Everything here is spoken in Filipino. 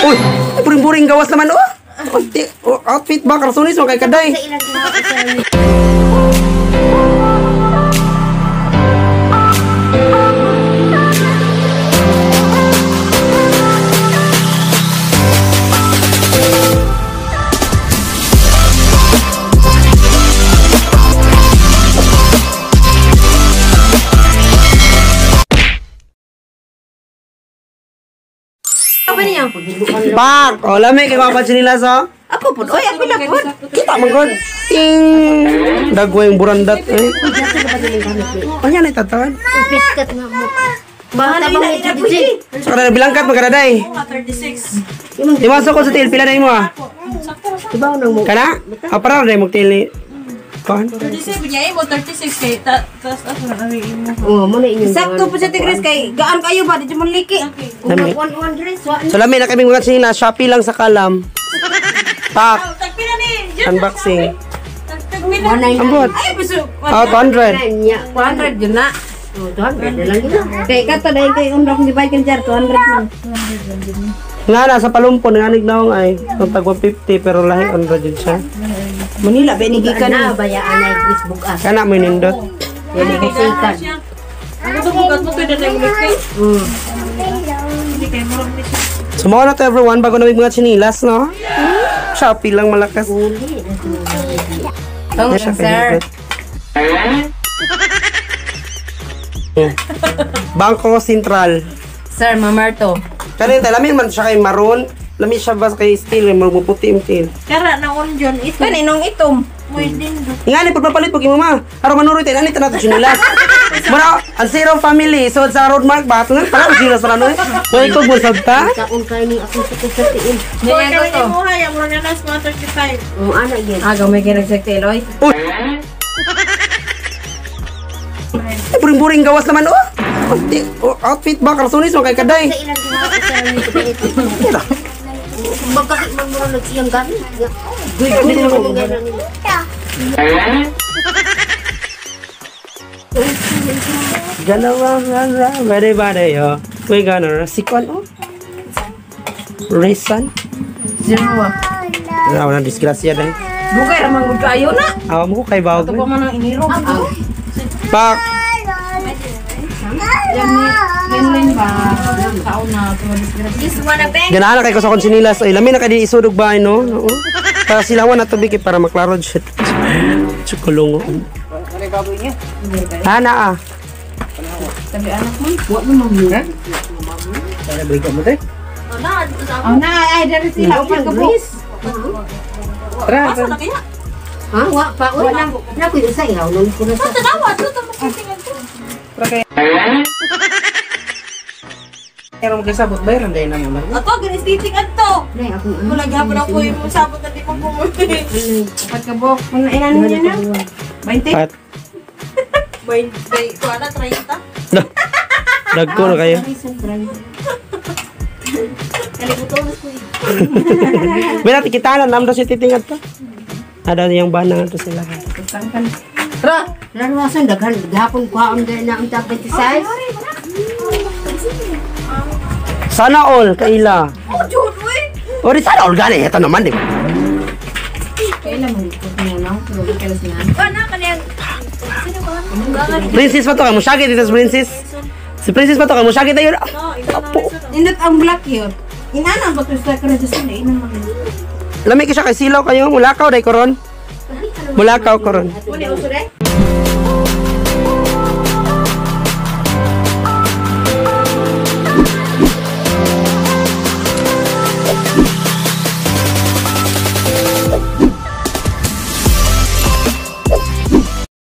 Uy, buring-buring gawas naman oh. Outfit ba karsunis mo kay kaday. Pak, oh lami kay mga sinilas oh. Ako po, oy, ako na po. Kita magod. Ting. Dagway yung burandat eh. Kanya na itatawan. Piskat nga mo. Bahala bang ito. So kada bilangkat magkadaday. 36. Dimasok ko sa til pila na imo ah. Diba nang mo? Kana? Para na mo til ni. Kuan? 37 niya mo 36 kay tas ako na imo. Oh, mo na inyo. Sakto po sa tigres kay gaan kayo ba di mo liki. Lami. One dress. So lami na kami mga sila Shopee lang sa kalam. Pak. Tagpila ni. Unboxing. Tagpila. Ambot. Ay biso. 200. 200 yun na. 200 na lang yun. Kay kato dahil kay umrok di ba kan jar 200 man. Nga na sa palumpon nganig naong ay kung tag 150 pero lahi 100 yun siya. Manila benigi ka na bayaan ay Facebook as. Kana mo nindot. Dili kay sikat. Ako to bukat mo pwede na ilike. Hindi kay mo rin siya. Sumawa na to everyone bago na may mga chinilas no. Shopee lang malakas. Tong Yes, sir. Bangko Sentral. Sir Mamarto. Pero lamin man siya kay maroon. Lami siya ba kay steel mo puti yung til. Kara na on John ito. Kaninong itom? Mo din do. Ingali pagpapalit pag mo ma. Aro manuroy tayo anit na to chinilas. Mara ang Zero family so sa road mark ba tungod para chinilas ra no. Moy ko busog ta. Kaon kay ni ako sa tiin. Niya ko to. Mo haya mo na nas 135. Ang ana gyud. Agaw may kinagsak teloy. Uy. Buring-buring gawas naman oh. Outfit ba karsunis mo kay kaday. Sa ilang ginagawa sa Magkakit man mo lang iyang gamit. Good mo ganun. Ganawa nga very bad yo. We gonna sikon oh. Reason. Zero. Wala na disgrasya dai. Bugay ramang gud kayo na. Awa mo ko kay bawog. Ito pa man ang iniro. Pak. Yan ba? Taon na to disgrasya. Ganahan kay ko sa konsinilas ay lamin na kay di isudog ba no. Oo. Para silawan na tubig para maklaro shit. Chukulungo. Ano baboy niya? Ana ah. Tabi anak mo. Wa mo mo. Para balik mo te. Oh na ay dari sila upat ka po. Tara. Asa na kaya? Ha, wa pa wala. Na ko sa ihaw nung ko na sa. Tanawa to to makitingan to. Pero magkasabot ba yun? Dahil naman. Ato ganis titing adto. Nay ako. Wala gyapon ako yung sabot na di mo kumuhi. Upat ka po. Ano ilan niya na? 20. Pat. Bay ko ana 30. Dagko na kayo. Kalibutan ko. Bila tikitanan namdo si titingat to. Ada yang banang to sila. Tangkan. Ra, larawasan daghan gahapon ko ang dahil na ang tapos size. Sana all kaila. Oh John we. Ori sana all gani ito naman di. Kailan mo ito niya no? Pero kailan siya. Ana kanang sino ba? Gangan. Princess pa to ka musyagi dito sa princess. Si princess pa to ka musyagi tayo. Apo. Indot ang black yun. Inana ba ito sa kanya sa sila? Inang mga. Lami ka siya kay silaw kayo. Mulakaw day koron. Mulakaw koron. Muni uso dai.